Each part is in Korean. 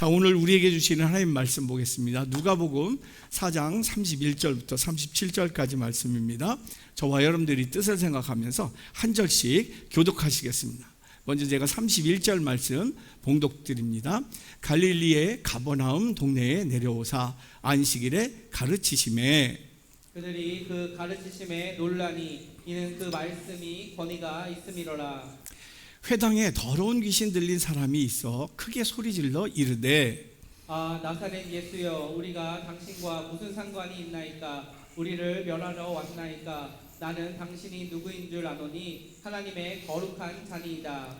자, 오늘 우리에게 주시는 하나님 말씀 보겠습니다. 누가복음 4장 31절부터 37절까지 말씀입니다. 저와 여러분들이 뜻을 생각하면서 한 절씩 교독하시겠습니다. 먼저 제가 31절 말씀 봉독드립니다. 갈릴리의 가버나움 동네에 내려오사 안식일에 가르치심에 그들이 그 가르치심에 놀라니 이는 그 말씀이 권위가 있음이로라. 회당에 더러운 귀신 들린 사람이 있어 크게 소리질러 이르되 아, 나사렛 예수여, 우리가 당신과 무슨 상관이 있나이까? 우리를 멸하러 왔나이까? 나는 당신이 누구인 줄 아노니 하나님의 거룩한 자니이다.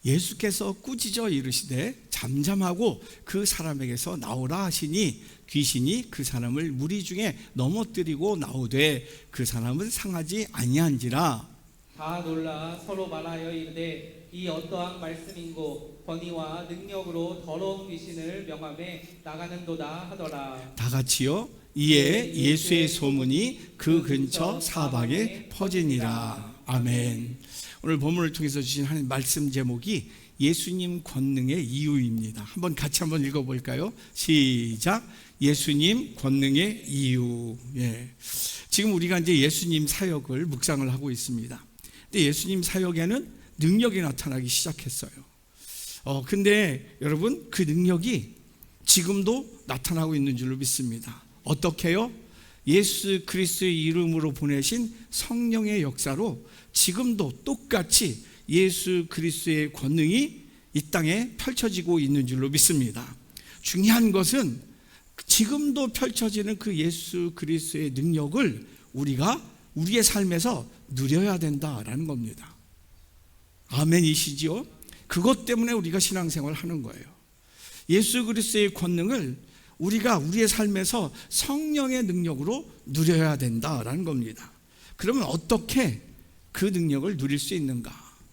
예수께서 꾸짖어 이르시되 잠잠하고 그 사람에게서 나오라 하시니 귀신이 그 사람을 무리 중에 넘어뜨리고 나오되 그 사람은 상하지 아니한지라. 다 놀라 서로 말하여 이르되 이 어떠한 말씀인고 권위와 능력으로 더러운 귀신을 명함에 나가는도다 하더라. 다 같이요. 이에 예수의 소문이 그 근처 사방에 퍼지니라. 아멘. 오늘 본문을 통해서 주신 하나님 말씀 제목이 예수님 권능의 이유입니다. 한번 읽어볼까요? 시작. 예수님 권능의 이유. 지금 우리가 이제 예수님 사역을 묵상을 하고 있습니다. 근데 예수님 사역에는 능력이 나타나기 시작했어요. 근데 여러분, 그 능력이 지금도 나타나고 있는 줄로 믿습니다. 어떻게요? 예수 그리스도의 이름으로 보내신 성령의 역사로 지금도 똑같이 예수 그리스도의 권능이 이 땅에 펼쳐지고 있는 줄로 믿습니다. 중요한 것은 지금도 펼쳐지는 그 예수 그리스도의 능력을 우리가 우리의 삶에서 누려야 된다라는 겁니다. 아멘이시지요? 그것 때문에 우리가 신앙생활을 하는 거예요. 예수 그리스도의 권능을 우리가 우리의 삶에서 성령의 능력으로 누려야 된다라는 겁니다. 그러면 어떻게 그 능력을 누릴 수 있는가?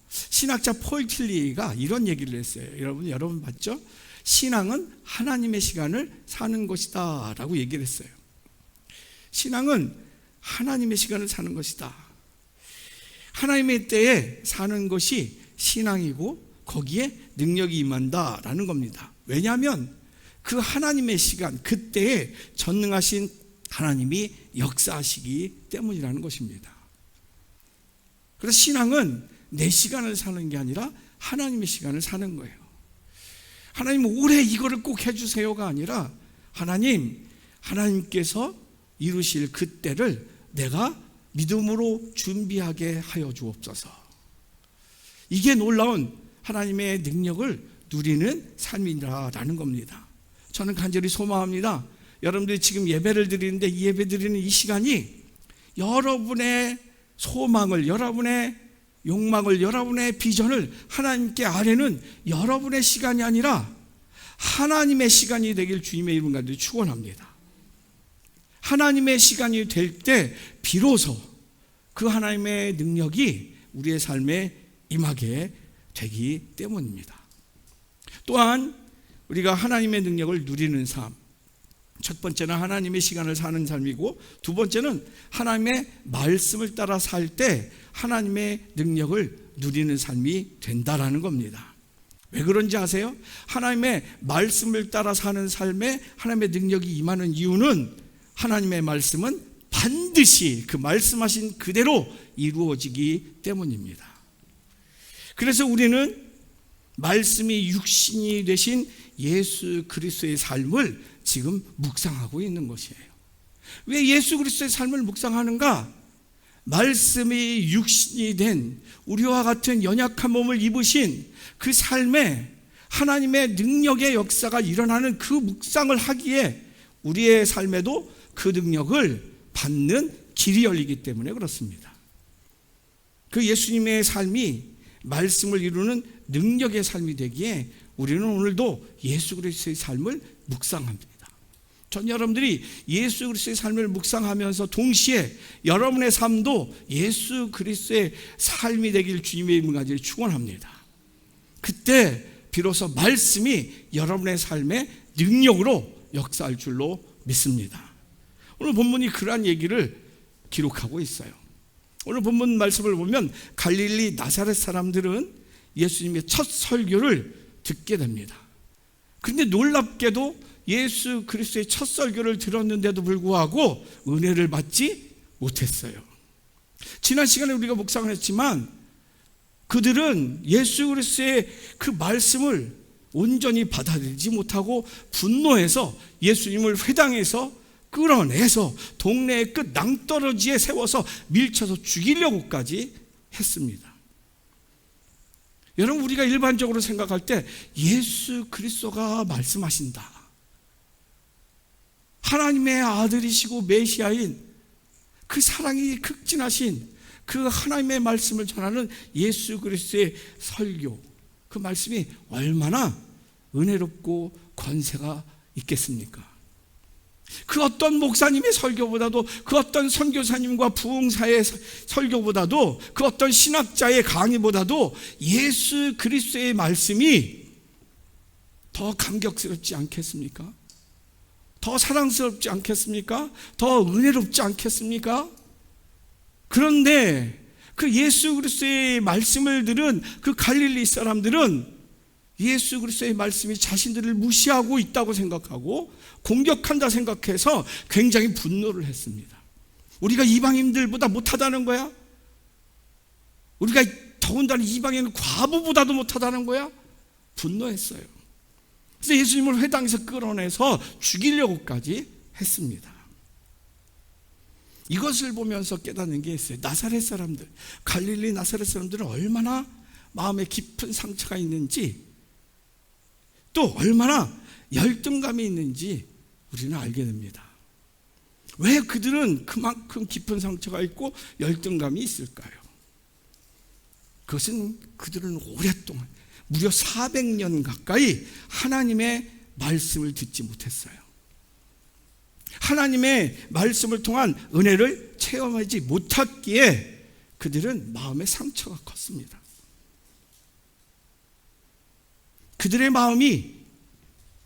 신학자 폴 틸리가 이런 얘기를 했어요. 여러분 봤죠? 신앙은 하나님의 시간을 사는 것이다 라고 얘기를 했어요. 신앙은 하나님의 시간을 사는 것이다. 하나님의 때에 사는 것이 신앙이고 거기에 능력이 임한다라는 겁니다. 왜냐하면 그 하나님의 시간, 그때에 전능하신 하나님이 역사하시기 때문이라는 것입니다. 그래서 신앙은 내 시간을 사는 게 아니라 하나님의 시간을 사는 거예요. 하나님 올해 이거를 꼭 해주세요가 아니라 하나님께서 이루실 그 때를 내가 믿음으로 준비하게 하여 주옵소서. 이게 놀라운 하나님의 능력을 누리는 삶이라는 겁니다. 저는 간절히 소망합니다. 여러분들이 지금 예배를 드리는데 이 예배 드리는 이 시간이 여러분의 소망을, 여러분의 욕망을, 여러분의 비전을 하나님께 아뢰는 여러분의 시간이 아니라 하나님의 시간이 되길 주님의 이름 가운데 축원합니다. 하나님의 시간이 될 때 비로소 그 하나님의 능력이 우리의 삶에 임하게 되기 때문입니다. 또한 우리가 하나님의 능력을 누리는 삶, 첫 번째는 하나님의 시간을 사는 삶이고, 두 번째는 하나님의 말씀을 따라 살 때 하나님의 능력을 누리는 삶이 된다라는 겁니다. 왜 그런지 아세요? 하나님의 말씀을 따라 사는 삶에 하나님의 능력이 임하는 이유는 하나님의 말씀은 반드시 그 말씀하신 그대로 이루어지기 때문입니다. 그래서 우리는 말씀이 육신이 되신 예수 그리스도의 삶을 지금 묵상하고 있는 것이에요. 왜 예수 그리스도의 삶을 묵상하는가? 말씀이 육신이 된 우리와 같은 연약한 몸을 입으신 그 삶에 하나님의 능력의 역사가 일어나는 그 묵상을 하기에 우리의 삶에도 그 능력을 받는 길이 열리기 때문에 그렇습니다. 그 예수님의 삶이 말씀을 이루는 능력의 삶이 되기에 우리는 오늘도 예수 그리스도의 삶을 묵상합니다. 전 여러분들이 예수 그리스도의 삶을 묵상하면서 동시에 여러분의 삶도 예수 그리스도의 삶이 되길 주님의 이름 가지고 축원합니다. 그때 비로소 말씀이 여러분의 삶의 능력으로 역사할 줄로 믿습니다. 오늘 본문이 그러한 얘기를 기록하고 있어요. 오늘 본문 말씀을 보면 갈릴리 나사렛 사람들은 예수님의 첫 설교를 듣게 됩니다. 근데 놀랍게도 예수 그리스도의 첫 설교를 들었는데도 불구하고 은혜를 받지 못했어요. 지난 시간에 우리가 묵상을 했지만 그들은 예수 그리스도의 그 말씀을 온전히 받아들이지 못하고 분노해서 예수님을 회당에서 끌어내서 동네의 끝 낭떠러지에 세워서 밀쳐서 죽이려고까지 했습니다. 여러분, 우리가 일반적으로 생각할 때 예수 그리스도가 말씀하신다, 하나님의 아들이시고 메시아인 그 사랑이 극진하신 그 하나님의 말씀을 전하는 예수 그리스도의 설교, 그 말씀이 얼마나 은혜롭고 권세가 있겠습니까? 그 어떤 목사님의 설교보다도, 그 어떤 선교사님과 부흥사의 설교보다도, 그 어떤 신학자의 강의보다도 예수 그리스도의 말씀이 더 감격스럽지 않겠습니까? 더 사랑스럽지 않겠습니까? 더 은혜롭지 않겠습니까? 그런데 그 예수 그리스도의 말씀을 들은 그 갈릴리 사람들은 예수 그리스도의 말씀이 자신들을 무시하고 있다고 생각하고 공격한다 생각해서 굉장히 분노를 했습니다. 우리가 이방인들보다 못하다는 거야? 우리가 더군다나 이방인 과부보다도 못하다는 거야? 분노했어요. 그래서 예수님을 회당에서 끌어내서 죽이려고까지 했습니다. 이것을 보면서 깨닫는 게 있어요. 나사렛 사람들, 갈릴리 나사렛 사람들은 얼마나 마음에 깊은 상처가 있는지, 또 얼마나 열등감이 있는지 우리는 알게 됩니다. 왜 그들은 그만큼 깊은 상처가 있고 열등감이 있을까요? 그것은 그들은 오랫동안, 무려 400년 가까이 하나님의 말씀을 듣지 못했어요. 하나님의 말씀을 통한 은혜를 체험하지 못했기에 그들은 마음의 상처가 컸습니다. 그들의 마음이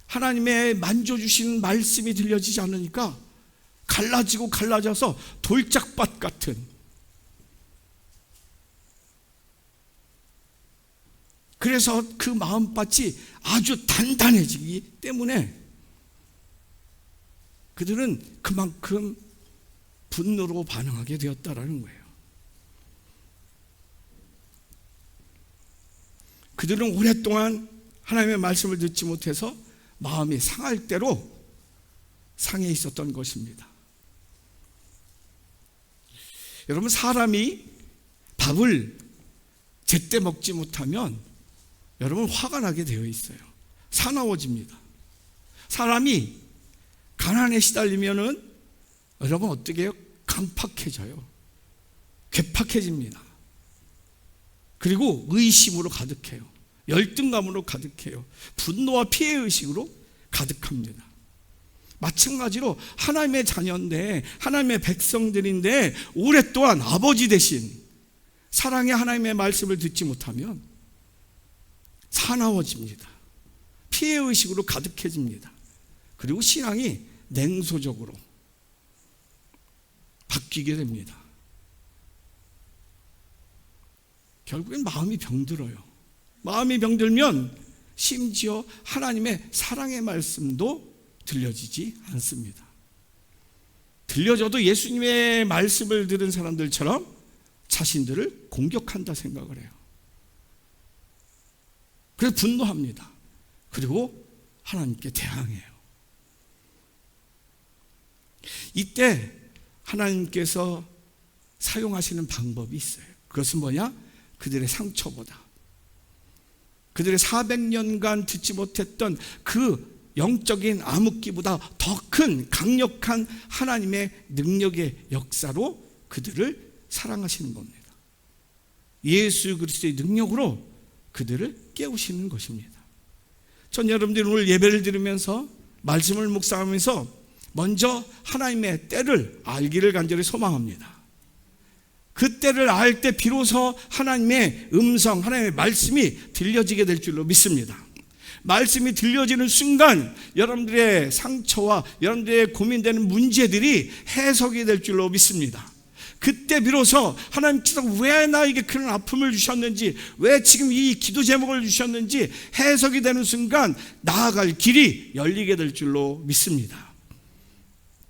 하나님의 만져주신 말씀이 들려지지 않으니까 갈라지고 갈라져서 돌짝밭 같은, 그래서 그 마음밭이 아주 단단해지기 때문에 그들은 그만큼 분노로 반응하게 되었다라는 거예요. 그들은 오랫동안 하나님의 말씀을 듣지 못해서 마음이 상할 대로 상해 있었던 것입니다. 여러분, 사람이 밥을 제때 먹지 못하면 여러분 화가 나게 되어 있어요. 사나워집니다. 사람이 가난에 시달리면은 여러분 어떻게 해요? 강팍해져요. 괴팍해집니다. 그리고 의심으로 가득해요. 열등감으로 가득해요. 분노와 피해의식으로 가득합니다. 마찬가지로 하나님의 자녀인데, 하나님의 백성들인데 오랫동안 아버지 대신 사랑의 하나님의 말씀을 듣지 못하면 사나워집니다. 피해의식으로 가득해집니다. 그리고 신앙이 냉소적으로 바뀌게 됩니다. 결국엔 마음이 병들어요. 마음이 병들면 심지어 하나님의 사랑의 말씀도 들려지지 않습니다. 들려져도 예수님의 말씀을 들은 사람들처럼 자신들을 공격한다 생각을 해요. 그래서 분노합니다. 그리고 하나님께 대항해요. 이때 하나님께서 사용하시는 방법이 있어요. 그것은 뭐냐? 그들의 상처보다, 그들의 400년간 듣지 못했던 그 영적인 암흑기보다 더 큰 강력한 하나님의 능력의 역사로 그들을 사랑하시는 겁니다. 예수 그리스도의 능력으로 그들을 깨우시는 것입니다. 전 여러분들이 오늘 예배를 드리면서 말씀을 묵상하면서 먼저 하나님의 때를 알기를 간절히 소망합니다. 그 때를 알 때 비로소 하나님의 음성, 하나님의 말씀이 들려지게 될 줄로 믿습니다. 말씀이 들려지는 순간 여러분들의 상처와 여러분들의 고민되는 문제들이 해석이 될 줄로 믿습니다. 그때 비로소 하나님께서 왜 나에게 그런 아픔을 주셨는지, 왜 지금 이 기도 제목을 주셨는지 해석이 되는 순간 나아갈 길이 열리게 될 줄로 믿습니다.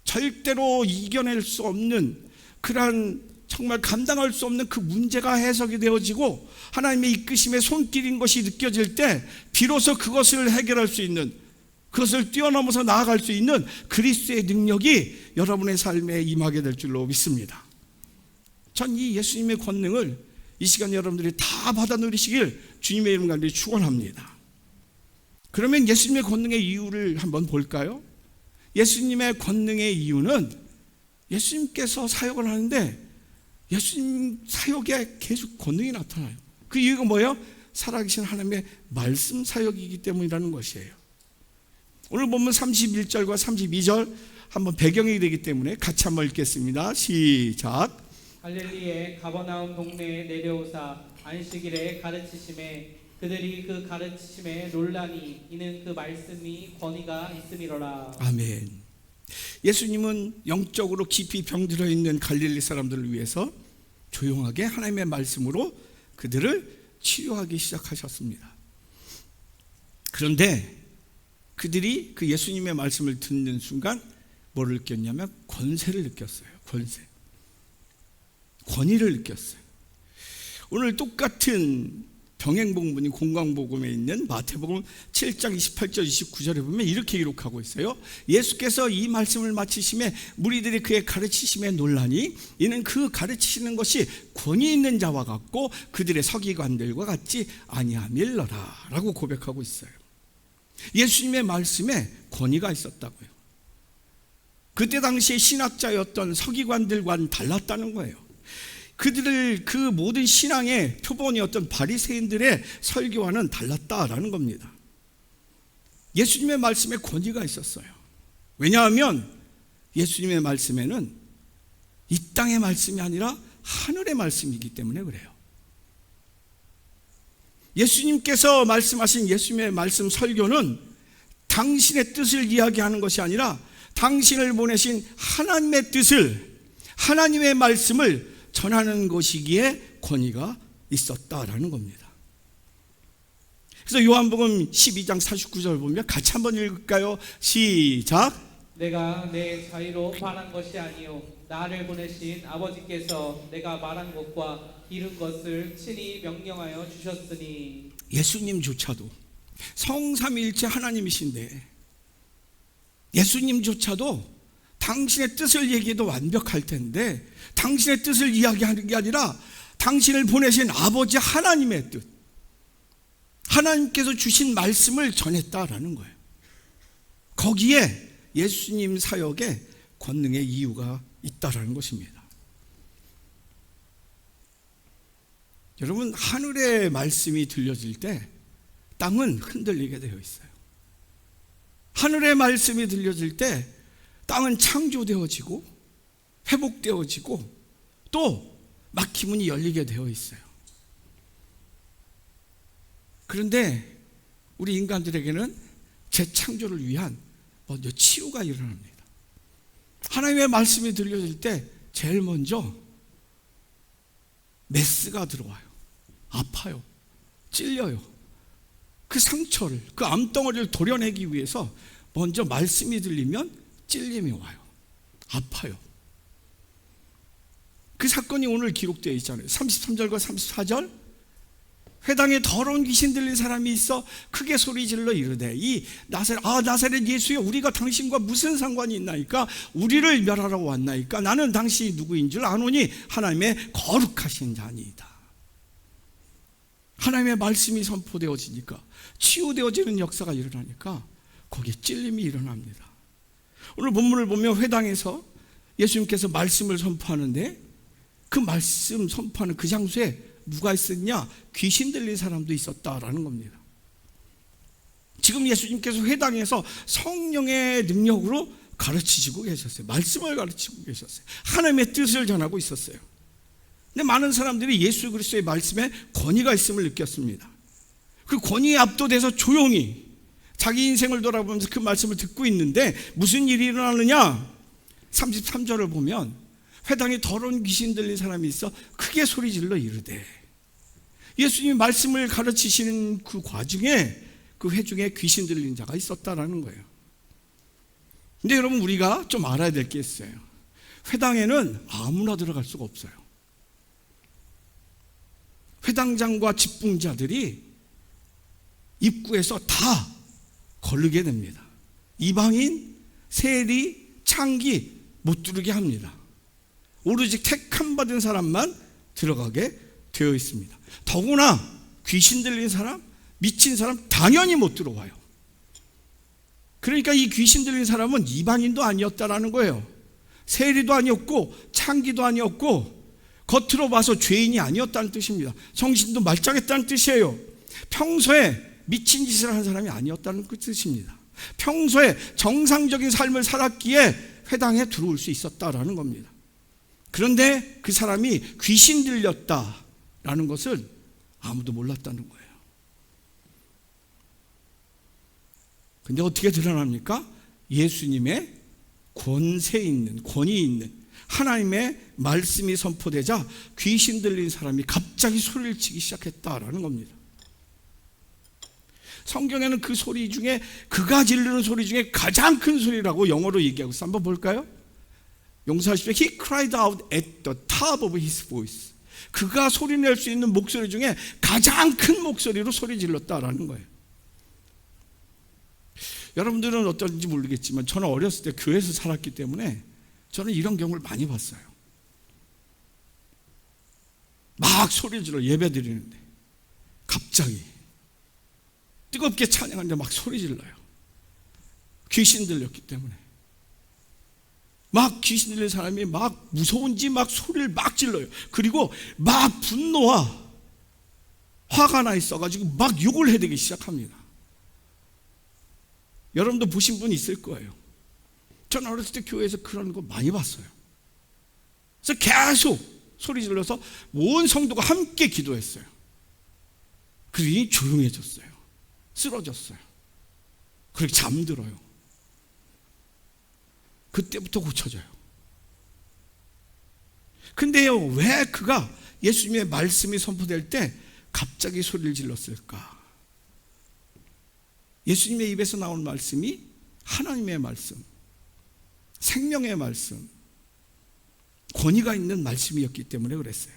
절대로 이겨낼 수 없는 그러한 정말 감당할 수 없는 그 문제가 해석이 되어지고 하나님의 이끄심의 손길인 것이 느껴질 때 비로소 그것을 해결할 수 있는, 그것을 뛰어넘어서 나아갈 수 있는 그리스도의 능력이 여러분의 삶에 임하게 될 줄로 믿습니다. 전 이 예수님의 권능을 이 시간 여러분들이 다 받아 누리시길 주님의 이름 간절히 축원합니다. 그러면 예수님의 권능의 이유를 한번 볼까요? 예수님의 권능의 이유는 예수님께서 사역을 하는데 예수님 사역에 계속 권능이 나타나요. 그 이유가 뭐예요? 살아계신 하나님의 말씀 사역이기 때문이라는 것이에요. 오늘 본문 31절과 32절 한번 배경이 되기 때문에 같이 한번 읽겠습니다. 시작. 갈릴리에 가버나움 동네에 내려오사 안식일에 가르치심에 그들이 그 가르치심에 논란이, 이는 그 말씀이 권위가 있음이로라. 아멘. 예수님은 영적으로 깊이 병들어 있는 갈릴리 사람들을 위해서 조용하게 하나님의 말씀으로 그들을 치유하기 시작하셨습니다. 그런데 그들이 그 예수님의 말씀을 듣는 순간 뭐를 느꼈냐면 권세를 느꼈어요. 권위를 느꼈어요. 오늘 똑같은 병행복음인 공강복음에 있는 마태복음 7장 28절 29절에 보면 이렇게 기록하고 있어요. 예수께서 이 말씀을 마치심에 무리들이 그의 가르치심에 논란이, 이는 그 가르치시는 것이 권위 있는 자와 같고 그들의 서기관들과 같지 아니함일러라 라고 고백하고 있어요. 예수님의 말씀에 권위가 있었다고요. 그때 당시에 신학자였던 서기관들과는 달랐다는 거예요. 그들을 그 모든 신앙의 표본이었던 바리새인들의 설교와는 달랐다라는 겁니다. 예수님의 말씀에 권위가 있었어요. 왜냐하면 예수님의 말씀에는 이 땅의 말씀이 아니라 하늘의 말씀이기 때문에 그래요. 예수님께서 말씀하신 예수님의 말씀 설교는 당신의 뜻을 이야기하는 것이 아니라 당신을 보내신 하나님의 뜻을, 하나님의 말씀을 전하는 것이기에 권위가 있었다라는 겁니다. 그래서 요한복음 12장 49절 보면 같이 한번 읽을까요? 시작. 내가 내 자유로 말한 것이 아니요 나를 보내신 아버지께서 내가 말한 것과 이룬 것을 친히 명령하여 주셨으니. 예수님조차도 성삼위일체 하나님이신데 예수님조차도 당신의 뜻을 얘기해도 완벽할 텐데 당신의 뜻을 이야기하는 게 아니라 당신을 보내신 아버지 하나님의 뜻, 하나님께서 주신 말씀을 전했다라는 거예요. 거기에 예수님 사역에 권능의 이유가 있다라는 것입니다. 여러분, 하늘의 말씀이 들려질 때 땅은 흔들리게 되어 있어요. 하늘의 말씀이 들려질 때 땅은 창조되어지고 회복되어지고 또 막히문이 열리게 되어 있어요. 그런데 우리 인간들에게는 재창조를 위한 먼저 치유가 일어납니다. 하나님의 말씀이 들려질 때 제일 먼저 메스가 들어와요. 아파요. 찔려요. 그 상처를, 그 암덩어리를 도려내기 위해서 먼저 말씀이 들리면 찔림이 와요. 아파요. 그 사건이 오늘 기록되어 있잖아요. 33절과 34절. 회당에 더러운 귀신 들린 사람이 있어 크게 소리질러 이르되 이 나사렛 예수여, 우리가 당신과 무슨 상관이 있나이까? 우리를 멸하러 왔나이까? 나는 당신이 누구인 줄 아노니 하나님의 거룩하신 자니이다. 하나님의 말씀이 선포되어지니까, 치유되어지는 역사가 일어나니까 거기에 찔림이 일어납니다. 오늘 본문을 보면 회당에서 예수님께서 말씀을 선포하는데 그 말씀 선포하는 그 장소에 누가 있었냐? 귀신 들린 사람도 있었다라는 겁니다. 지금 예수님께서 회당에서 성령의 능력으로 가르치시고 계셨어요. 말씀을 가르치고 계셨어요. 하나님의 뜻을 전하고 있었어요. 근데 많은 사람들이 예수 그리스도의 말씀에 권위가 있음을 느꼈습니다. 그 권위에 압도돼서 조용히 자기 인생을 돌아보면서 그 말씀을 듣고 있는데 무슨 일이 일어나느냐? 33절을 보면 회당에 더러운 귀신 들린 사람이 있어 크게 소리질러 이르되, 예수님이 말씀을 가르치시는 그 과정에 그 회중에 귀신 들린 자가 있었다라는 거예요. 근데 여러분, 우리가 좀 알아야 될 게 있어요. 회당에는 아무나 들어갈 수가 없어요. 회당장과 집붕자들이 입구에서 다 거르게 됩니다. 이방인, 세리, 창기 못 들어오게 합니다. 오로지 택함 받은 사람만 들어가게 되어 있습니다. 더구나 귀신 들린 사람, 미친 사람 당연히 못 들어와요. 그러니까 이 귀신 들린 사람은 이방인도 아니었다라는 거예요. 세리도 아니었고 창기도 아니었고 겉으로 봐서 죄인이 아니었다는 뜻입니다. 정신도 말짱했다는 뜻이에요. 평소에 미친 짓을 한 사람이 아니었다는 그 뜻입니다. 평소에 정상적인 삶을 살았기에 회당에 들어올 수 있었다라는 겁니다. 그런데 그 사람이 귀신 들렸다라는 것을 아무도 몰랐다는 거예요. 근데 어떻게 드러납니까? 예수님의 권세 있는, 권위 있는 하나님의 말씀이 선포되자 귀신 들린 사람이 갑자기 소리를 치기 시작했다라는 겁니다. 성경에는 그 소리 중에, 그가 지르는 소리 중에 가장 큰 소리라고 영어로 얘기하고 있어요. 한번 볼까요? 용서하십시오. He cried out at the top of his voice. 그가 소리 낼 수 있는 목소리 중에 가장 큰 목소리로 소리 질렀다라는 거예요. 여러분들은 어떤지 모르겠지만 저는 어렸을 때 교회에서 살았기 때문에 저는 이런 경우를 많이 봤어요. 막 소리 질러 예배 드리는데 갑자기 뜨겁게 찬양하는데 막 소리 질러요. 귀신 들렸기 때문에. 막 귀신 들린 사람이 막 무서운지 막 소리를 막 질러요. 그리고 막 분노와 화가 나 있어가지고 막 욕을 해대기 시작합니다. 여러분도 보신 분 있을 거예요. 저는 어렸을 때 교회에서 그런 거 많이 봤어요. 그래서 계속 소리 질러서 온 성도가 함께 기도했어요. 그러니 조용해졌어요. 쓰러졌어요. 그렇게 잠들어요. 그때부터 고쳐져요. 근데요, 왜 그가 예수님의 말씀이 선포될 때 갑자기 소리를 질렀을까? 예수님의 입에서 나온 말씀이 하나님의 말씀, 생명의 말씀, 권위가 있는 말씀이었기 때문에 그랬어요.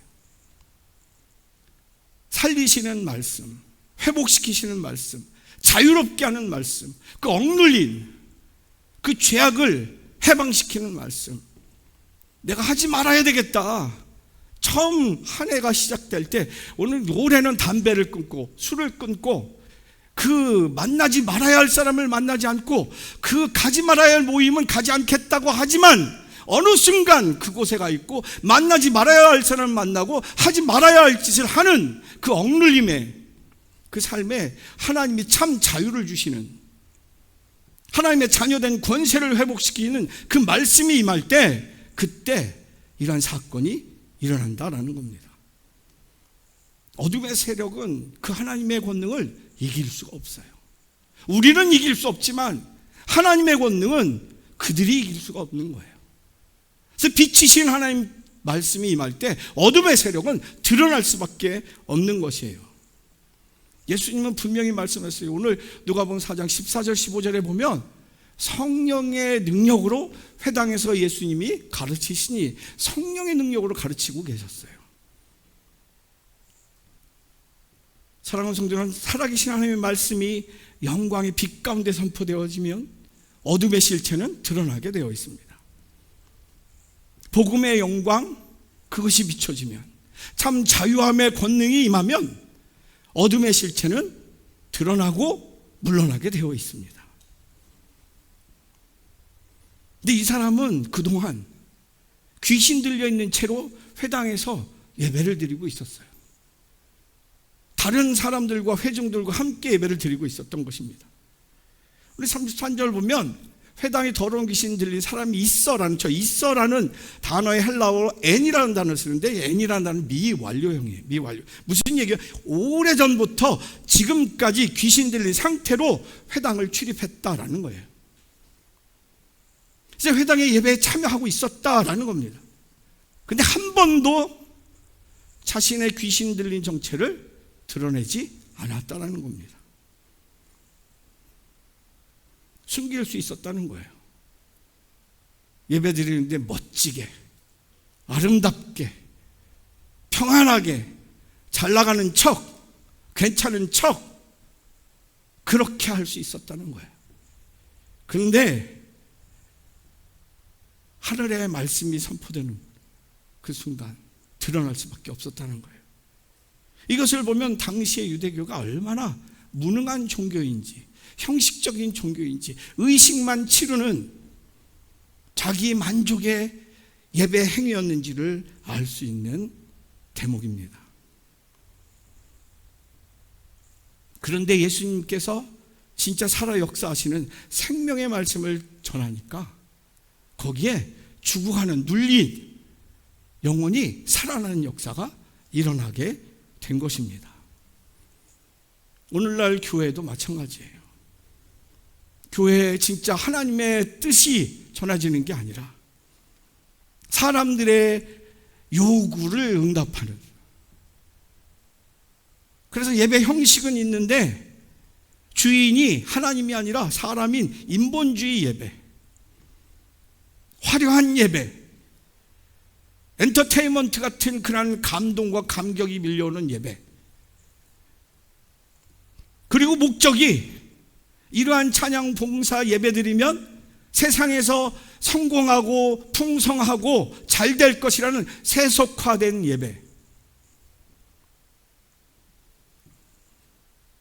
살리시는 말씀, 회복시키시는 말씀, 자유롭게 하는 말씀, 그 억눌린 그 죄악을 해방시키는 말씀. 내가 하지 말아야 되겠다. 처음 한 해가 시작될 때 오늘 올해는 담배를 끊고 술을 끊고 그 만나지 말아야 할 사람을 만나지 않고 그 가지 말아야 할 모임은 가지 않겠다고 하지만 어느 순간 그곳에 가 있고 만나지 말아야 할 사람을 만나고 하지 말아야 할 짓을 하는 그 억눌림에, 그 삶에 하나님이 참 자유를 주시는, 하나님의 자녀된 권세를 회복시키는 그 말씀이 임할 때 그때 이러한 사건이 일어난다라는 겁니다. 어둠의 세력은 그 하나님의 권능을 이길 수가 없어요. 우리는 이길 수 없지만 하나님의 권능은 그들이 이길 수가 없는 거예요. 그래서 빛이신 하나님 말씀이 임할 때 어둠의 세력은 드러날 수밖에 없는 것이에요. 예수님은 분명히 말씀하셨어요. 오늘 누가복음 4장 14절 15절에 보면 성령의 능력으로 회당에서 예수님이 가르치시니 성령의 능력으로 가르치고 계셨어요. 사랑하는 성도는 살아계신 하나님의 말씀이 영광의 빛 가운데 선포되어지면 어둠의 실체는 드러나게 되어 있습니다. 복음의 영광, 그것이 비춰지면, 참 자유함의 권능이 임하면 어둠의 실체는 드러나고 물러나게 되어 있습니다. 근데 이 사람은 그동안 귀신 들려있는 채로 회당에서 예배를 드리고 있었어요. 다른 사람들과 회중들과 함께 예배를 드리고 있었던 것입니다. 우리 33절 보면 회당에 더러운 귀신 들린 사람이 있어라는, 저 있어라는 단어의 헬라어로 n이라는 단어를 쓰는데 n이라는 단어는 미완료형이에요. 미완료. 무슨 얘기예요? 오래전부터 지금까지 귀신 들린 상태로 회당을 출입했다라는 거예요. 그래서 회당의 예배에 참여하고 있었다라는 겁니다. 근데 한 번도 자신의 귀신 들린 정체를 드러내지 않았다는 겁니다. 숨길 수 있었다는 거예요. 예배 드리는데 멋지게, 아름답게, 평안하게, 잘 나가는 척, 괜찮은 척, 그렇게 할 수 있었다는 거예요. 그런데 하늘의 말씀이 선포되는 그 순간 드러날 수밖에 없었다는 거예요. 이것을 보면 당시의 유대교가 얼마나 무능한 종교인지, 형식적인 종교인지, 의식만 치르는 자기 만족의 예배 행위였는지를 알 수 있는 대목입니다. 그런데 예수님께서 진짜 살아 역사하시는 생명의 말씀을 전하니까 거기에 죽어가는 눌린 영혼이 살아나는 역사가 일어나게 된 것입니다. 오늘날 교회도 마찬가지예요. 교회에 진짜 하나님의 뜻이 전해지는 게 아니라 사람들의 요구를 응답하는, 그래서 예배 형식은 있는데 주인이 하나님이 아니라 사람인 인본주의 예배, 화려한 예배, 엔터테인먼트 같은 그런 감동과 감격이 밀려오는 예배, 그리고 목적이 이러한 찬양 봉사 예배 드리면 세상에서 성공하고 풍성하고 잘 될 것이라는 세속화된 예배,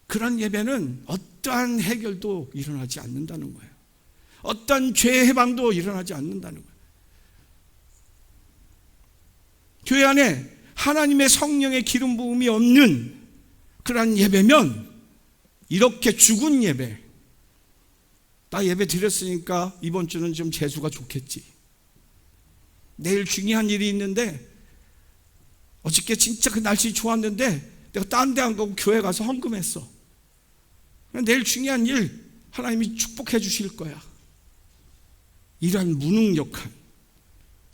그런 예배는 어떠한 해결도 일어나지 않는다는 거예요. 어떠한 죄 해방도 일어나지 않는다는 거예요. 교회 안에 하나님의 성령의 기름 부음이 없는 그러한 예배면 이렇게 죽은 예배, 나 예배 드렸으니까 이번 주는 좀 재수가 좋겠지, 내일 중요한 일이 있는데 어저께 진짜 그 날씨 좋았는데 내가 딴 데 안 가고 교회 가서 헌금했어, 내일 중요한 일 하나님이 축복해 주실 거야, 이러한 무능력한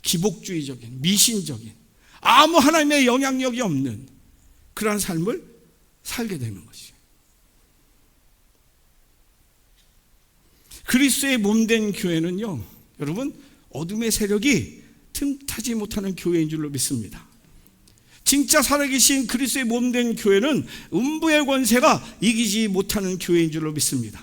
기복주의적인 미신적인 아무 하나님의 영향력이 없는 그러한 삶을 살게 되는 것이에요. 그리스도의 몸된 교회는요, 여러분, 어둠의 세력이 틈타지 못하는 교회인 줄로 믿습니다. 진짜 살아계신 그리스도의 몸된 교회는 음부의 권세가 이기지 못하는 교회인 줄로 믿습니다.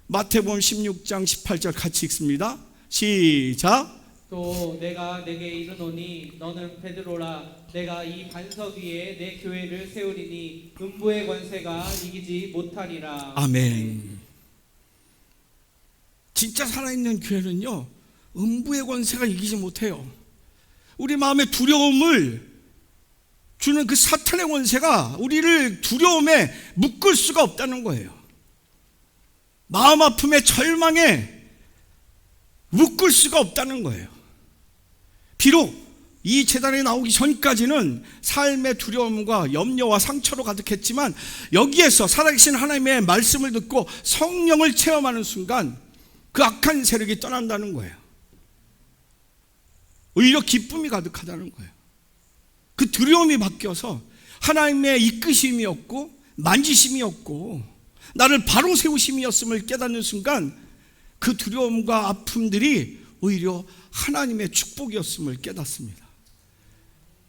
마태복음 16장 18절 같이 읽습니다. 시작. 또 내가 내게 이르노니 너는 베드로라, 내가 이 반석 위에 내 교회를 세우리니 음부의 권세가 이기지 못하리라. 아멘. 진짜 살아있는 교회는요, 음부의 권세가 이기지 못해요. 우리 마음의 두려움을 주는 그 사탄의 권세가 우리를 두려움에 묶을 수가 없다는 거예요. 마음 아픔에 절망에 묶을 수가 없다는 거예요. 비록 이 제단에 나오기 전까지는 삶의 두려움과 염려와 상처로 가득했지만 여기에서 살아계신 하나님의 말씀을 듣고 성령을 체험하는 순간 그 악한 세력이 떠난다는 거예요. 오히려 기쁨이 가득하다는 거예요. 그 두려움이 바뀌어서 하나님의 이끄심이었고 만지심이었고 나를 바로 세우심이었음을 깨닫는 순간 그 두려움과 아픔들이 오히려 하나님의 축복이었음을 깨닫습니다.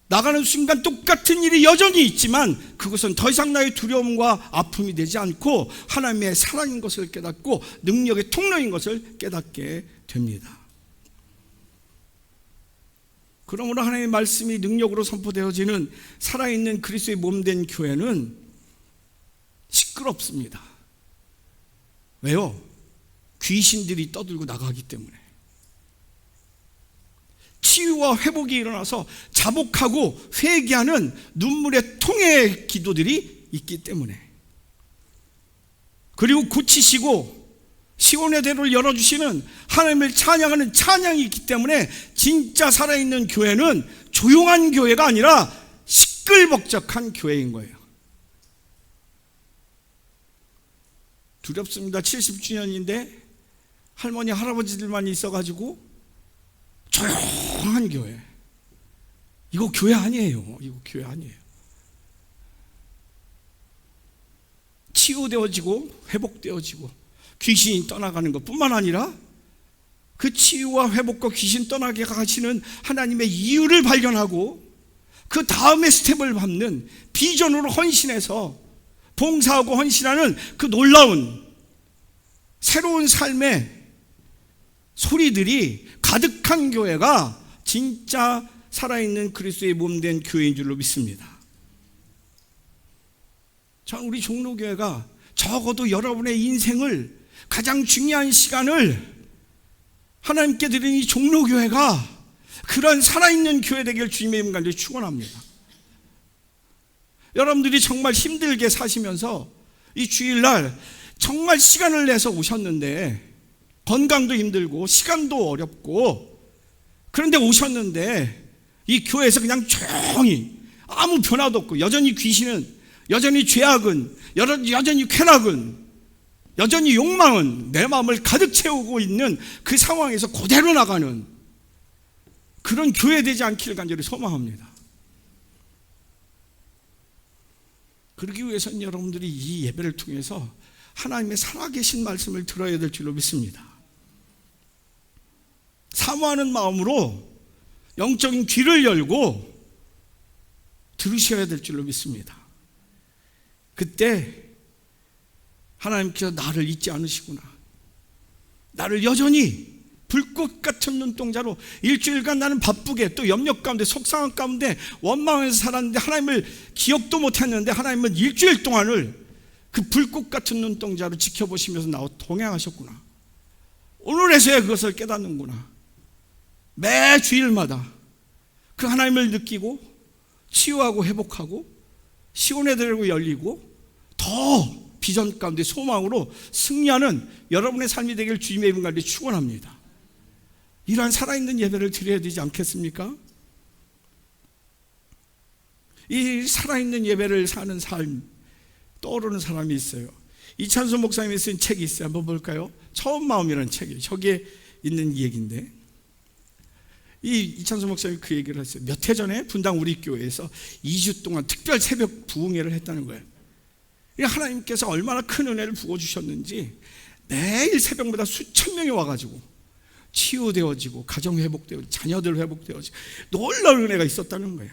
나가는 순간 똑같은 일이 여전히 있지만 그것은 더 이상 나의 두려움과 아픔이 되지 않고 하나님의 사랑인 것을 깨닫고 능력의 통로인 것을 깨닫게 됩니다. 그러므로 하나님의 말씀이 능력으로 선포되어지는 살아있는 그리스도의 몸된 교회는 시끄럽습니다. 왜요? 귀신들이 떠들고 나가기 때문에. 치유와 회복이 일어나서 자복하고 회개하는 눈물의 통의 기도들이 있기 때문에. 그리고 고치시고 시온의 대로를 열어주시는 하나님을 찬양하는 찬양이 있기 때문에 진짜 살아있는 교회는 조용한 교회가 아니라 시끌벅적한 교회인 거예요. 두렵습니다. 70주년인데 할머니 할아버지들만 있어가지고 조용한 교회, 이거 교회 아니에요. 이거 교회 아니에요. 치유되어지고 회복되어지고 귀신이 떠나가는 것뿐만 아니라 그 치유와 회복과 귀신 떠나게 하시는 하나님의 이유를 발견하고 그 다음의 스텝을 밟는 비전으로 헌신해서 봉사하고 헌신하는 그 놀라운 새로운 삶의 소리들이 가득한 교회가 진짜 살아있는 그리스도의 몸된 교회인 줄로 믿습니다. 참 우리 종로교회가 적어도 여러분의 인생을 가장 중요한 시간을 하나님께 드린 이 종로교회가 그런 살아있는 교회 되길 주님의 이름 간절히 축원합니다. 여러분들이 정말 힘들게 사시면서 이 주일날 정말 시간을 내서 오셨는데 건강도 힘들고 시간도 어렵고 그런데 오셨는데 이 교회에서 그냥 조용히 아무 변화도 없고 여전히 귀신은 여전히 죄악은 여전히 쾌락은 여전히 욕망은 내 마음을 가득 채우고 있는 그 상황에서 그대로 나가는 그런 교회 되지 않기를 간절히 소망합니다. 그러기 위해서는 여러분들이 이 예배를 통해서 하나님의 살아계신 말씀을 들어야 될 줄로 믿습니다. 사모하는 마음으로 영적인 귀를 열고 들으셔야 될 줄로 믿습니다. 그때 하나님께서 나를 잊지 않으시구나, 나를 여전히 불꽃 같은 눈동자로 일주일간 나는 바쁘게 또 염려 가운데 속상한 가운데 원망해서 살았는데 하나님을 기억도 못했는데 하나님은 일주일 동안을 그 불꽃 같은 눈동자로 지켜보시면서 나와 동행하셨구나, 오늘에서야 그것을 깨닫는구나. 매 주일마다 그 하나님을 느끼고 치유하고 회복하고 시온해드리고 열리고 더 비전 가운데 소망으로 승리하는 여러분의 삶이 되길 주님의 이름 가운데 축원합니다. 이러한 살아있는 예배를 드려야 되지 않겠습니까? 이 살아있는 예배를 사는 삶 떠오르는 사람이 있어요. 이찬수 목사님이 쓴 책이 있어요. 한번 볼까요? 처음 마음이라는 책이에요. 저기에 있는 얘기인데 이 이찬수 목사님이 그 얘기를 했어요. 몇 해 전에 분당 우리 교회에서 2주 동안 특별 새벽 부흥회를 했다는 거예요. 하나님께서 얼마나 큰 은혜를 부어주셨는지 매일 새벽마다 수천 명이 와가지고 치유되어지고 가정 회복되어지고 자녀들 회복되어지고 놀라운 은혜가 있었다는 거예요.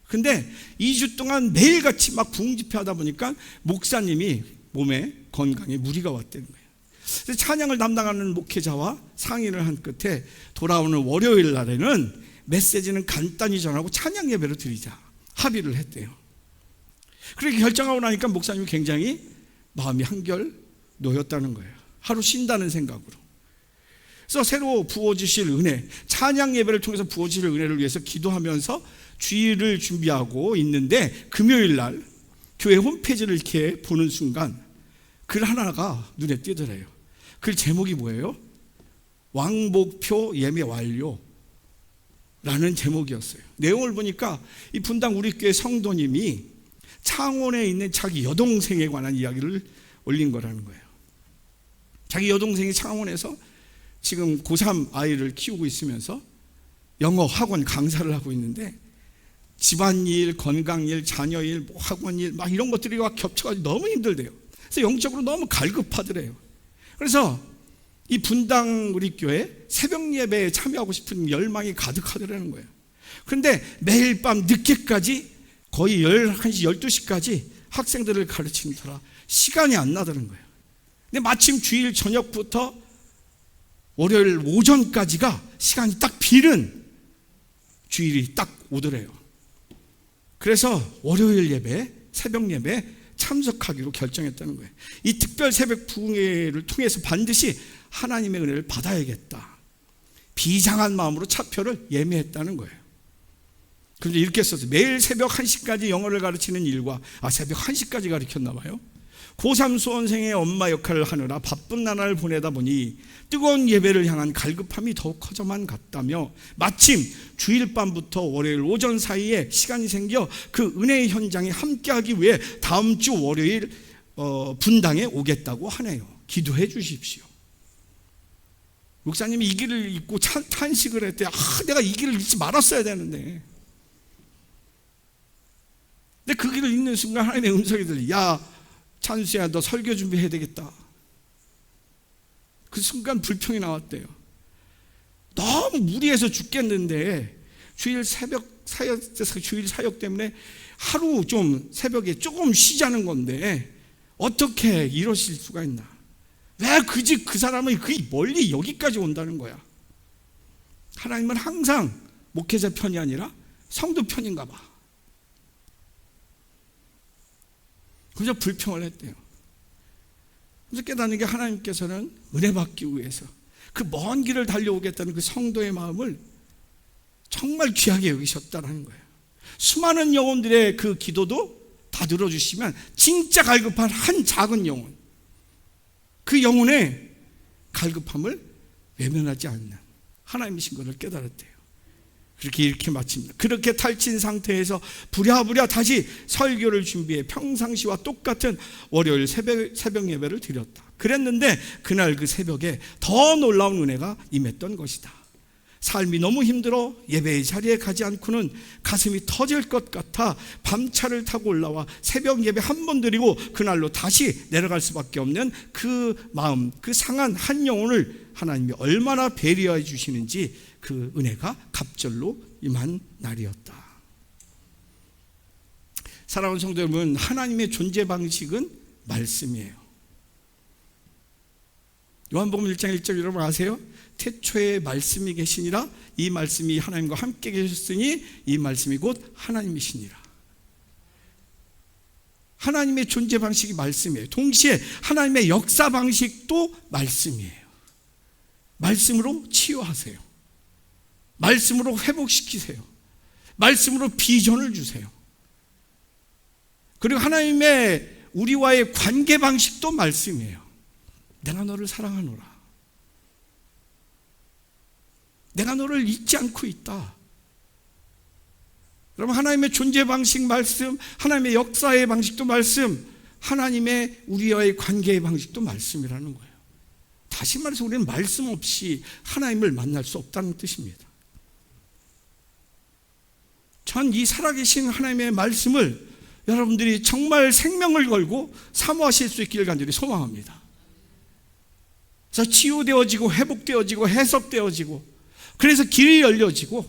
근데 2주 동안 매일같이 막 부흥 집회하다 보니까 목사님이 몸에 건강에 무리가 왔다는 거예요. 그래서 찬양을 담당하는 목회자와 상의를 한 끝에 돌아오는 월요일 날에는 메시지는 간단히 전하고 찬양 예배를 드리자 합의를 했대요. 그렇게 결정하고 나니까 목사님이 굉장히 마음이 한결 놓였다는 거예요. 하루 쉰다는 생각으로. 그래서 새로 부어주실 은혜, 찬양 예배를 통해서 부어주실 은혜를 위해서 기도하면서 주일을 준비하고 있는데 금요일 날 교회 홈페이지를 이렇게 보는 순간 글 하나가 눈에 띄더래요. 글 제목이 뭐예요? 왕복표 예매 완료 라는 제목이었어요. 내용을 보니까 이 분당 우리 교회 성도님이 창원에 있는 자기 여동생에 관한 이야기를 올린 거라는 거예요. 자기 여동생이 창원에서 지금 고3 아이를 키우고 있으면서 영어 학원 강사를 하고 있는데 집안일, 건강일, 자녀일, 학원일 막 이런 것들이 막 겹쳐가지고 너무 힘들대요. 그래서 영적으로 너무 갈급하더래요. 그래서 이 분당 우리 교회 새벽 예배에 참여하고 싶은 열망이 가득하더라는 거예요. 그런데 매일 밤 늦게까지 거의 11시, 12시까지 학생들을 가르치느라 시간이 안 나더라는 거예요. 근데 마침 주일 저녁부터 월요일 오전까지가 시간이 딱 비는 주일이 딱 오더래요. 그래서 월요일 예배, 새벽 예배 참석하기로 결정했다는 거예요. 이 특별 새벽 부흥회를 통해서 반드시 하나님의 은혜를 받아야겠다. 비장한 마음으로 차표를 예매했다는 거예요. 그런데 이렇게 썼어요. 매일 새벽 1시까지 영어를 가르치는 일과 새벽 1시까지 가르쳤나 봐요. 고3 수험생의 엄마 역할을 하느라 바쁜 나날을 보내다 보니 뜨거운 예배를 향한 갈급함이 더욱 커져만 갔다며 마침 주일 밤부터 월요일 오전 사이에 시간이 생겨 그 은혜의 현장에 함께하기 위해 다음 주 월요일 분당에 오겠다고 하네요. 기도해 주십시오. 목사님이 이 길을 잊고 탄식을 했대. 내가 이 길을 잊지 말았어야 되는데 이걸 읽는 순간 하나님의 음성이 들려. 야, 찬수야, 너 설교 준비해야 되겠다. 그 순간 불평이 나왔대요. 너무 무리해서 죽겠는데 주일 사역 때문에 하루 좀 새벽에 조금 쉬자는 건데 어떻게 이러실 수가 있나? 왜 그 사람은 그 멀리 여기까지 온다는 거야? 하나님은 항상 목회자 편이 아니라 성도 편인가 봐. 그저 불평을 했대요. 그래서 깨닫는 게 하나님께서는 은혜 받기 위해서 그 먼 길을 달려오겠다는 그 성도의 마음을 정말 귀하게 여기셨다는 거예요. 수많은 영혼들의 그 기도도 다 들어주시면 진짜 갈급한 한 작은 영혼, 그 영혼의 갈급함을 외면하지 않는 하나님이신 것을 깨달았대요. 이렇게 마칩니다. 그렇게 탈진 상태에서 부랴부랴 다시 설교를 준비해 평상시와 똑같은 월요일 새벽 예배를 드렸다. 그랬는데 그날 그 새벽에 더 놀라운 은혜가 임했던 것이다. 삶이 너무 힘들어 예배의 자리에 가지 않고는 가슴이 터질 것 같아 밤차를 타고 올라와 새벽 예배 한 번 드리고 그날로 다시 내려갈 수밖에 없는 그 마음, 그 상한 한 영혼을 하나님이 얼마나 배려해 주시는지 그 은혜가 갑절로 임한 날이었다. 사랑하는 성도 여러분, 하나님의 존재 방식은 말씀이에요. 요한복음 1장 1절 여러분 아세요? 태초에 말씀이 계시니라. 이 말씀이 하나님과 함께 계셨으니 이 말씀이 곧 하나님이시니라. 하나님의 존재 방식이 말씀이에요. 동시에 하나님의 역사 방식도 말씀이에요. 말씀으로 치유하세요. 말씀으로 회복시키세요. 말씀으로 비전을 주세요. 그리고 하나님의 우리와의 관계 방식도 말씀이에요. 내가 너를 사랑하노라. 내가 너를 잊지 않고 있다. 여러분, 하나님의 존재 방식 말씀, 하나님의 역사의 방식도 말씀, 하나님의 우리와의 관계의 방식도 말씀이라는 거예요. 다시 말해서 우리는 말씀 없이 하나님을 만날 수 없다는 뜻입니다. 전 이 살아계신 하나님의 말씀을 여러분들이 정말 생명을 걸고 사모하실 수 있기를 간절히 소망합니다. 그래서 치유되어지고 회복되어지고 해석되어지고, 그래서 길이 열려지고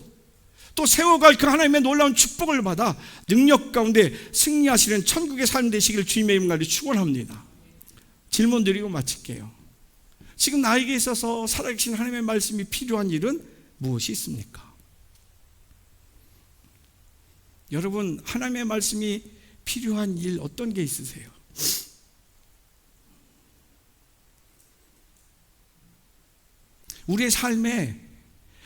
또 세워갈 그 하나님의 놀라운 축복을 받아 능력 가운데 승리하시는 천국의 삶 되시길 주님의 이름으로 축원합니다. 질문 드리고 마칠게요. 지금 나에게 있어서 살아계신 하나님의 말씀이 필요한 일은 무엇이 있습니까? 여러분, 하나님의 말씀이 필요한 일 어떤 게 있으세요? 우리의 삶에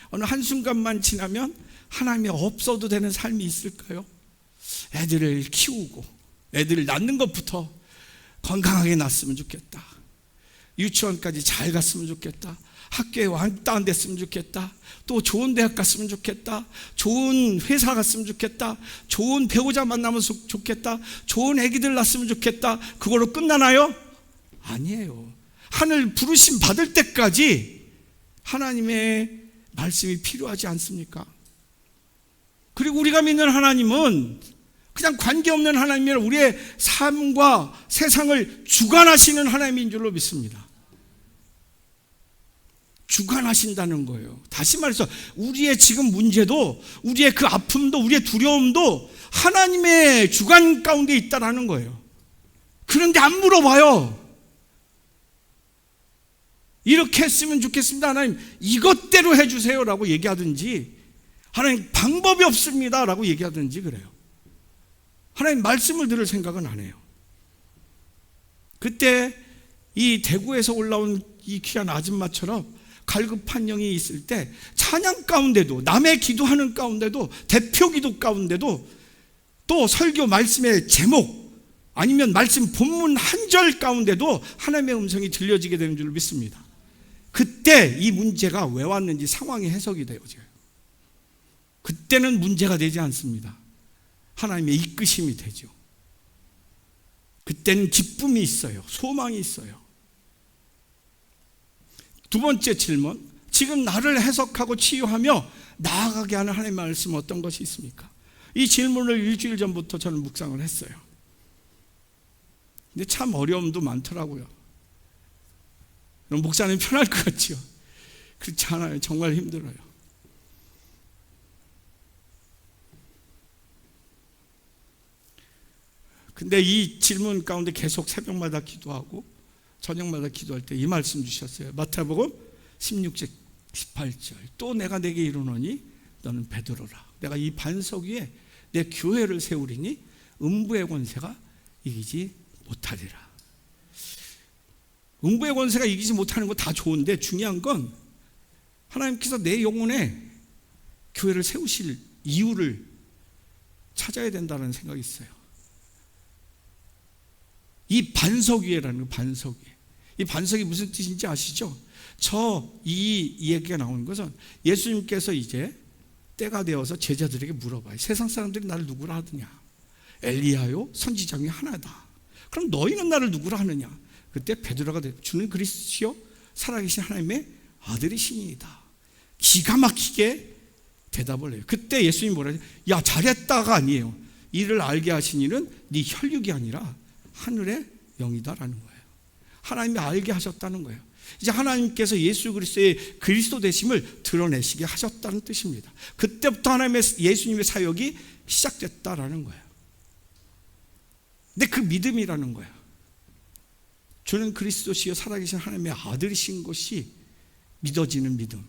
어느 한순간만 지나면 하나님이 없어도 되는 삶이 있을까요? 애들을 키우고 애들을 낳는 것부터 건강하게 낳았으면 좋겠다. 유치원까지 잘 갔으면 좋겠다. 학교에 왕따 안 됐으면 좋겠다. 또 좋은 대학 갔으면 좋겠다. 좋은 회사 갔으면 좋겠다. 좋은 배우자 만나면 좋겠다. 좋은 애기들 낳았으면 좋겠다. 그걸로 끝나나요? 아니에요. 하늘 부르심 받을 때까지 하나님의 말씀이 필요하지 않습니까? 그리고 우리가 믿는 하나님은 그냥 관계없는 하나님이 아니라 우리의 삶과 세상을 주관하시는 하나님인 줄로 믿습니다. 주관하신다는 거예요. 다시 말해서 우리의 지금 문제도, 우리의 그 아픔도, 우리의 두려움도 하나님의 주관 가운데 있다는 거예요. 그런데 안 물어봐요. 이렇게 했으면 좋겠습니다. 하나님 이것대로 해주세요 라고 얘기하든지, 하나님 방법이 없습니다 라고 얘기하든지 그래요. 하나님 말씀을 들을 생각은 안 해요. 그때 이 대구에서 올라온 이 귀한 아줌마처럼 갈급한 영이 있을 때 찬양 가운데도, 남의 기도하는 가운데도, 대표 기도 가운데도, 또 설교 말씀의 제목 아니면 말씀 본문 한 절 가운데도 하나님의 음성이 들려지게 되는 줄 믿습니다. 그때 이 문제가 왜 왔는지 상황이 해석이 되어져요. 그때는 문제가 되지 않습니다. 하나님의 이끄심이 되죠. 그때는 기쁨이 있어요. 소망이 있어요. 두 번째 질문, 지금 나를 해석하고 치유하며 나아가게 하는 하나님의 말씀 어떤 것이 있습니까? 이 질문을 일주일 전부터 저는 묵상을 했어요. 근데 참 어려움도 많더라고요. 그럼 목사님 편할 것 같죠? 그렇지 않아요. 정말 힘들어요. 근데 이 질문 가운데 계속 새벽마다 기도하고 저녁마다 기도할 때 이 말씀 주셨어요. 마태복음 16절 18절 또 내가 내게 이르노니 너는 베드로라. 내가 이 반석 위에 내 교회를 세우리니 음부의 권세가 이기지 못하리라. 음부의 권세가 이기지 못하는 거 다 좋은데 중요한 건 하나님께서 내 영혼에 교회를 세우실 이유를 찾아야 된다는 생각이 있어요. 이 반석 위에라는 거, 반석 위에. 이 반석이 무슨 뜻인지 아시죠? 이 얘기가 나오는 것은 예수님께서 이제 때가 되어서 제자들에게 물어봐요. 세상 사람들이 나를 누구라 하느냐? 엘리야요? 선지자 중에 하나다. 그럼 너희는 나를 누구라 하느냐? 그때 베드로가 주는 그리스도시요 살아계신 하나님의 아들이시니이다. 기가 막히게 대답을 해요. 그때 예수님이 뭐라 해요? 야, 잘했다가 아니에요. 이를 알게 하신 이는 네 혈육이 아니라 하늘의 영이다라는 거예요. 하나님이 알게 하셨다는 거예요. 이제 하나님께서 예수 그리스도의 그리스도 되심을 드러내시게 하셨다는 뜻입니다. 그때부터 예수님의 사역이 시작됐다라는 거예요. 근데 그 믿음이라는 거예요. 주는 그리스도시여 살아계신 하나님의 아들이신 것이 믿어지는 믿음.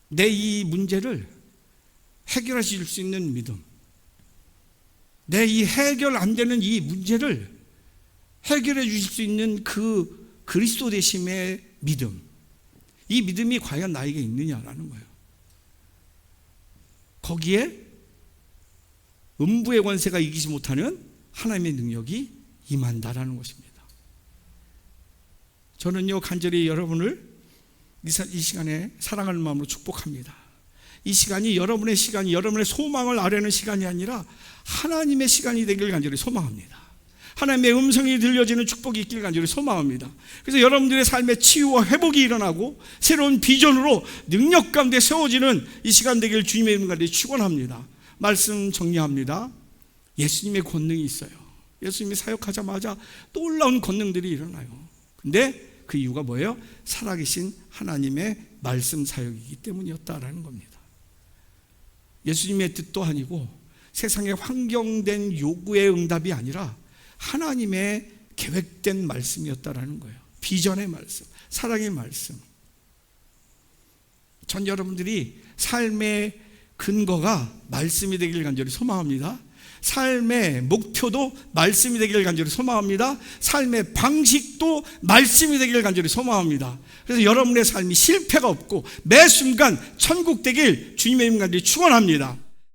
내 이 문제를 해결해 줄 수 있는 믿음. 내 이 해결 안 되는 이 문제를 해결해 주실 수 있는 그 그리스도 되심의 믿음. 이 믿음이 과연 나에게 있느냐라는 거예요. 거기에 음부의 권세가 이기지 못하는 하나님의 능력이 임한다라는 것입니다. 저는요 간절히 여러분을 이 시간에 사랑하는 마음으로 축복합니다. 이 시간이 여러분의 시간이 여러분의 소망을 아뢰는 시간이 아니라 하나님의 시간이 되길 간절히 소망합니다. 하나님의 음성이 들려지는 축복이 있길 간절히 소망합니다. 그래서 여러분들의 삶의 치유와 회복이 일어나고 새로운 비전으로 능력 가운데 세워지는 이 시간 되길 주님의 이름 가운데 축원합니다. 말씀 정리합니다. 예수님의 권능이 있어요. 예수님이 사역하자마자 또 올라온 권능들이 일어나요. 근데 그 이유가 뭐예요? 살아계신 하나님의 말씀 사역이기 때문이었다라는 겁니다. 예수님의 뜻도 아니고 세상의 환경된 요구의 응답이 아니라 하나님의 계획된 말씀이었다라는 거예요. 비전의 말씀, 사랑의 말씀. 전 여러분들이 삶의 근거가 말씀이 되길 간절히 소망합니다. 삶의 목표도 말씀이 되기를 간절히 소망합니다. 삶의 방식도 말씀이 되기를 간절히 소망합니다. 그래서 여러분의 삶이 실패가 없고 매 순간 천국 되길 주님의 이름 간절히 축원합니다.